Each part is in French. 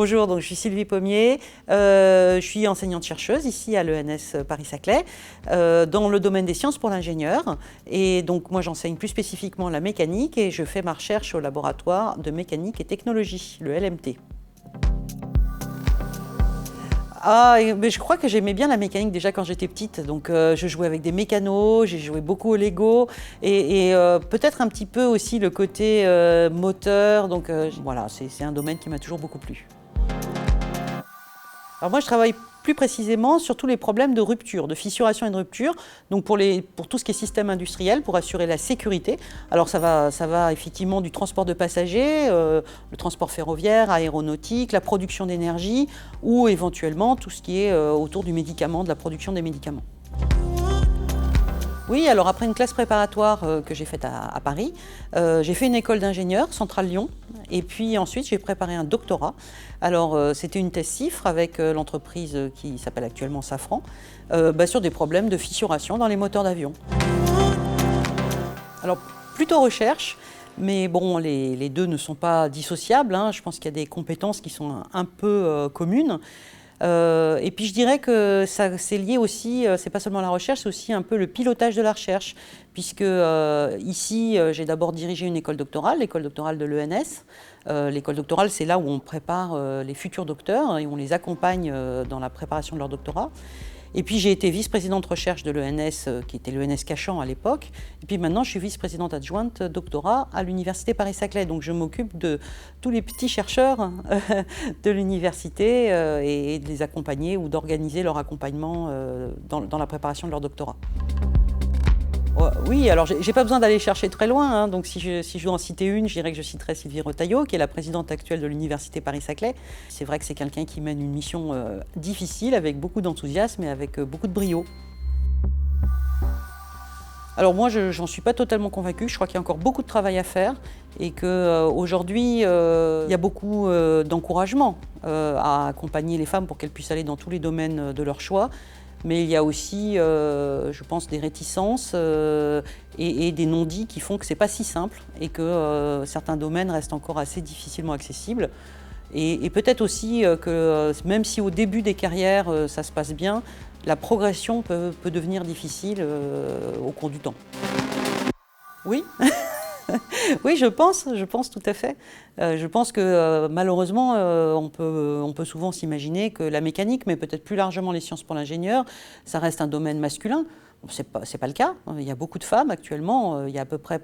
Bonjour, donc je suis Sylvie Pommier, je suis enseignante-chercheuse ici à l'ENS Paris-Saclay dans le domaine des sciences pour l'ingénieur. Et donc moi j'enseigne plus spécifiquement la mécanique et je fais ma recherche au laboratoire de mécanique et technologie, le LMT. Mais je crois que j'aimais bien la mécanique déjà quand j'étais petite, donc je jouais avec des mécanos, j'ai joué beaucoup au Lego et peut-être un petit peu aussi le côté moteur, donc voilà, c'est un domaine qui m'a toujours beaucoup plu. Alors moi je travaille plus précisément sur tous les problèmes de rupture, de fissuration et de rupture, donc pour tout ce qui est système industriel, pour assurer la sécurité. Alors ça va effectivement du transport de passagers, le transport ferroviaire, aéronautique, la production d'énergie ou éventuellement tout ce qui est autour du médicament, de la production des médicaments. Oui, alors après une classe préparatoire que j'ai faite à Paris, j'ai fait une école d'ingénieur, Centrale Lyon, et puis ensuite j'ai préparé un doctorat. Alors c'était une thèse CIFRE avec l'entreprise qui s'appelle actuellement Safran, sur des problèmes de fissuration dans les moteurs d'avion. Alors plutôt recherche, mais bon, les deux ne sont pas dissociables, hein. Je pense qu'il y a des compétences qui sont un peu communes. Et puis je dirais que c'est lié aussi, c'est pas seulement la recherche, c'est aussi un peu le pilotage de la recherche, puisque ici j'ai d'abord dirigé une école doctorale, l'école doctorale de l'ENS. L'école doctorale, c'est là où on prépare les futurs docteurs et on les accompagne dans la préparation de leur doctorat. Et puis j'ai été vice-présidente recherche de l'ENS, qui était l'ENS Cachan à l'époque. Et puis maintenant, je suis vice-présidente adjointe doctorat à l'Université Paris-Saclay. Donc je m'occupe de tous les petits chercheurs de l'université et de les accompagner ou d'organiser leur accompagnement dans la préparation de leur doctorat. Oui, alors j'ai pas besoin d'aller chercher très loin, hein. Donc si je dois en citer une, je dirais que je citerai Sylvie Retailleau, qui est la présidente actuelle de l'Université Paris-Saclay. C'est vrai que c'est quelqu'un qui mène une mission difficile, avec beaucoup d'enthousiasme et avec beaucoup de brio. Alors moi, j'en suis pas totalement convaincue. Je crois qu'il y a encore beaucoup de travail à faire et qu'aujourd'hui, il y a beaucoup d'encouragement à accompagner les femmes pour qu'elles puissent aller dans tous les domaines de leur choix. Mais il y a aussi, je pense, des réticences et des non-dits qui font que c'est pas si simple et que certains domaines restent encore assez difficilement accessibles. Et peut-être aussi que même si au début des carrières ça se passe bien, la progression peut devenir difficile au cours du temps. Oui. Oui, je pense tout à fait. Je pense que malheureusement, on peut souvent s'imaginer que la mécanique, mais peut-être plus largement les sciences pour l'ingénieur, ça reste un domaine masculin. Bon, c'est pas le cas. Il y a beaucoup de femmes actuellement. Il y a à peu près,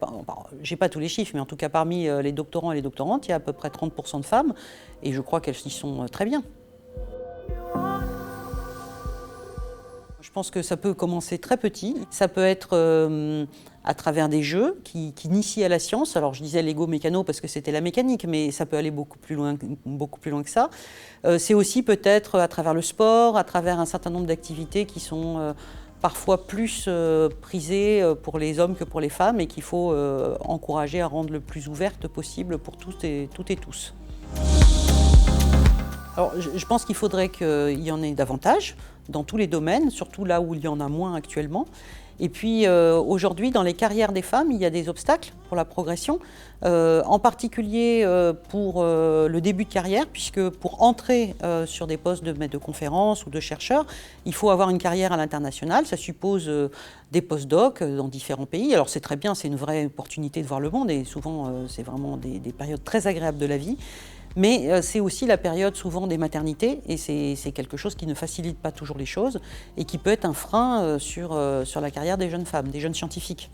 j'ai pas tous les chiffres, mais en tout cas parmi les doctorants et les doctorantes, il y a à peu près 30% de femmes, et je crois qu'elles y sont très bien. Je pense que ça peut commencer très petit. Ça peut être à travers des jeux qui initient à la science. Alors je disais Lego mécano parce que c'était la mécanique, mais ça peut aller beaucoup plus loin que ça. C'est aussi peut-être à travers le sport, à travers un certain nombre d'activités qui sont parfois plus prisées pour les hommes que pour les femmes et qu'il faut encourager à rendre le plus ouverte possible pour toutes et tous. Alors, je pense qu'il faudrait qu'il y en ait davantage dans tous les domaines, surtout là où il y en a moins actuellement. Et puis aujourd'hui, dans les carrières des femmes, il y a des obstacles pour la progression, en particulier pour le début de carrière, puisque pour entrer sur des postes de maître de conférence ou de chercheur, il faut avoir une carrière à l'international. Ça suppose des post-docs dans différents pays. Alors c'est très bien, c'est une vraie opportunité de voir le monde et souvent c'est vraiment des périodes très agréables de la vie. Mais c'est aussi la période souvent des maternités et c'est quelque chose qui ne facilite pas toujours les choses et qui peut être un frein sur la carrière des jeunes femmes, des jeunes scientifiques.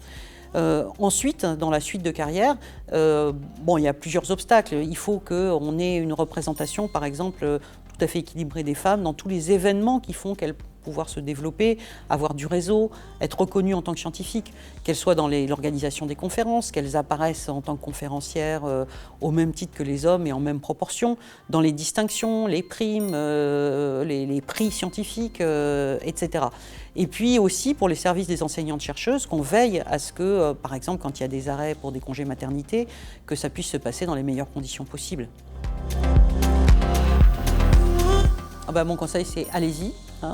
Ensuite, dans la suite de carrière, il y a plusieurs obstacles. Il faut qu'on ait une représentation, par exemple, tout à fait équilibrée des femmes dans tous les événements qui font qu'elles pouvoir se développer, avoir du réseau, être reconnues en tant que scientifiques, qu'elles soient dans l'organisation des conférences, qu'elles apparaissent en tant que conférencières au même titre que les hommes et en même proportion, dans les distinctions, les primes, les prix scientifiques, etc. Et puis aussi pour les services des enseignantes-chercheuses, qu'on veille à ce que, par exemple, quand il y a des arrêts pour des congés maternité, que ça puisse se passer dans les meilleures conditions possibles. Mon conseil, c'est allez-y.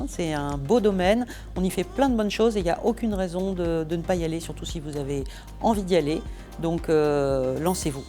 C'est un beau domaine, on y fait plein de bonnes choses et il n'y a aucune raison de ne pas y aller, surtout si vous avez envie d'y aller. Donc lancez-vous.